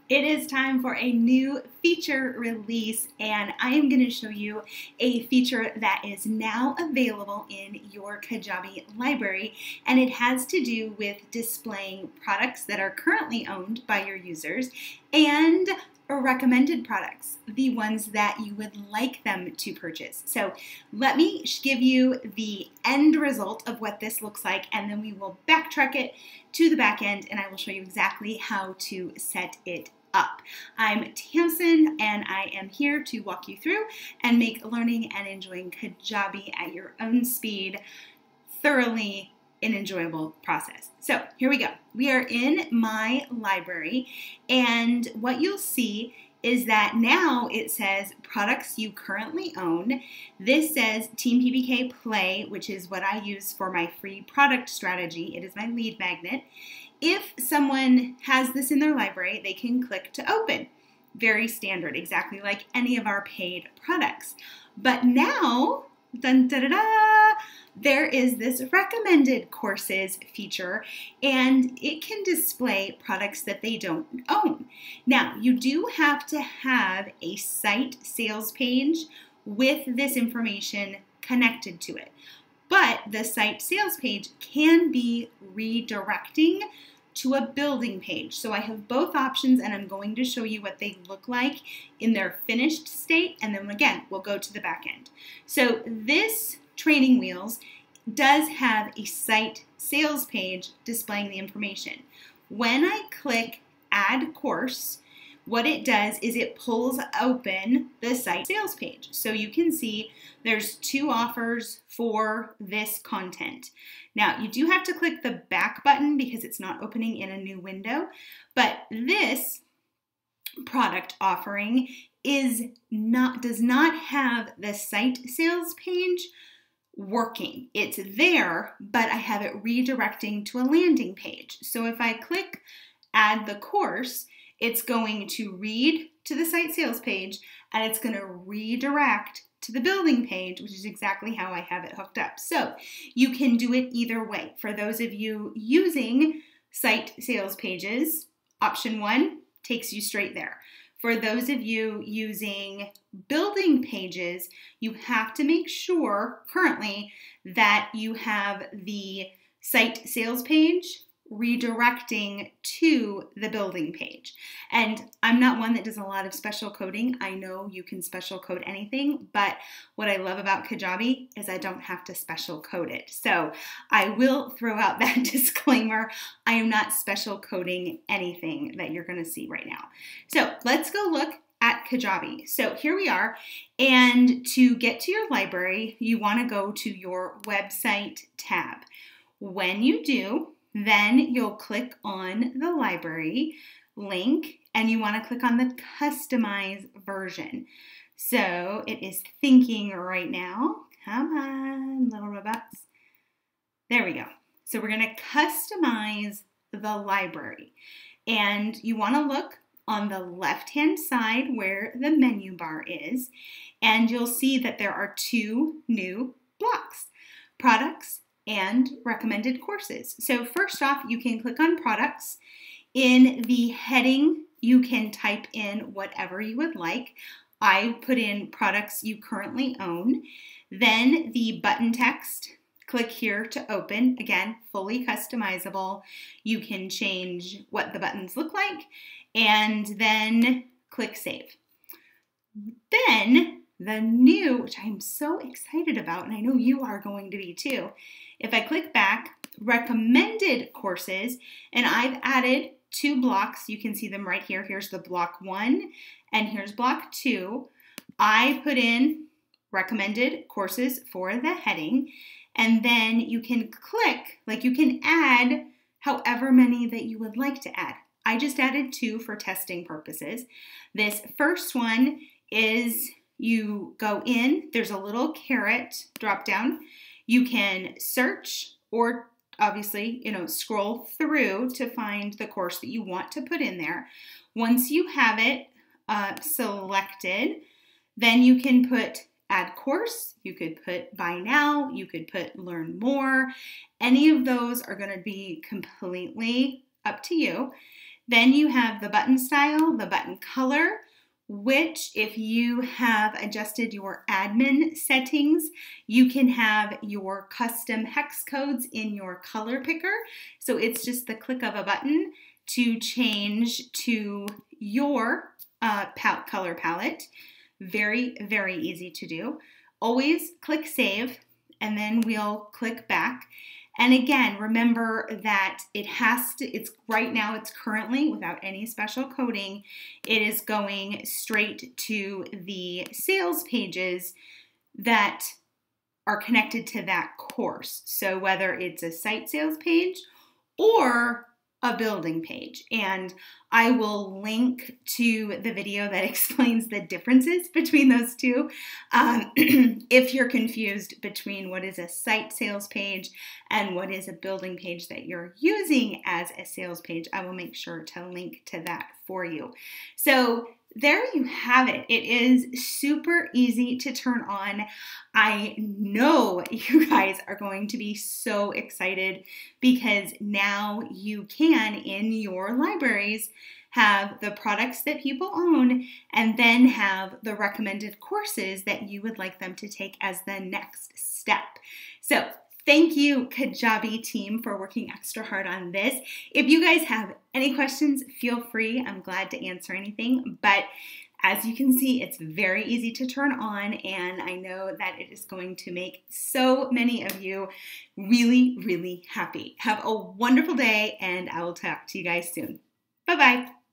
It is time for a new feature release, and I am going to show you a feature that is now available in your Kajabi library, and it has to do with displaying products that are currently owned by your users and recommended products, the ones that you would like them to purchase. So let me give you the end result of what this looks like, and then we will backtrack it to the back end, and I will show you exactly how to set it up. I'm Tamsen, and I am here to walk you through and make learning and enjoying Kajabi at your own speed thoroughly an enjoyable process. So here we go. We are in my library, and what you'll see is that now it says products you currently own. This says Team PBK Play, which is what I use for my free product strategy. It is my lead magnet. If someone has this in their library, they can click to open. Very standard, exactly like any of our paid products. But now, dun, da, da, da, there is this recommended courses feature, and it can display products that they don't own. Now, you do have to have a site sales page with this information connected to it. But the site sales page can be redirecting to a building page. So I have both options, and I'm going to show you what they look like in their finished state, and then again, we'll go to the back end. So this training wheels does have a site sales page displaying the information. When I click add course, what it does is it pulls open the site sales page. So you can see there's two offers for this content. Now, you do have to click the back button because it's not opening in a new window, but this product offering does not have the site sales page working. It's there, but I have it redirecting to a landing page. So if I click add the course, it's going to read to the site sales page, and it's going to redirect to the building page, which is exactly how I have it hooked up. So you can do it either way. For those of you using site sales pages, option 1 takes you straight there. For those of you using building pages, you have to make sure currently that you have the site sales page redirecting to the building page. And I'm not one that does a lot of special coding. I know you can special code anything, but what I love about Kajabi is I don't have to special code it. So I will throw out that disclaimer. I am not special coding anything that you're going to see right now. So let's go look at Kajabi. So here we are, and to get to your library, you want to go to your website tab. When you do, then you'll click on the library link, and you want to click on the customize version. So it is thinking right now. Come on, little robots. There we go. So we're going to customize the library, and you want to look on the left-hand side where the menu bar is, and you'll see that there are two new blocks: products and recommended courses. So first off, you can click on products. In the heading, you can type in whatever you would like. I put in products you currently own. Then the button text, click here to open. Again, fully customizable. You can change what the buttons look like, and then click save. Then the new, which I'm so excited about, and I know you are going to be too, if I click back, recommended courses, and I've added two blocks. You can see them right here. Here's the block 1, and here's block 2. I put in recommended courses for the heading, and then you can click, like you can add however many that you would like to add. I just added 2 for testing purposes. This first one is you go in, there's a little caret drop down. You can search or obviously, scroll through to find the course that you want to put in there. Once you have it selected, then you can put add course, you could put buy now, you could put learn more. Any of those are going to be completely up to you. Then you have the button style, the button color, which if you have adjusted your admin settings, you can have your custom hex codes in your color picker. So it's just the click of a button to change to your color palette. Very, very easy to do. Always click save, and then we'll click back. And again, remember that it's right now, it's currently without any special coding, it is going straight to the sales pages that are connected to that course. So whether it's a site sales page or a building page. And I will link to the video that explains the differences between those two. If you're confused between what is a site sales page and what is a building page that you're using as a sales page, I will make sure to link to that for you. So there you have it. It is super easy to turn on. I know you guys are going to be so excited because now you can, in your libraries, have the products that people own and then have the recommended courses that you would like them to take as the next step. So thank you, Kajabi team, for working extra hard on this. If you guys have any questions, feel free. I'm glad to answer anything. But as you can see, it's very easy to turn on, and I know that it is going to make so many of you really, really happy. Have a wonderful day, and I will talk to you guys soon. Bye-bye.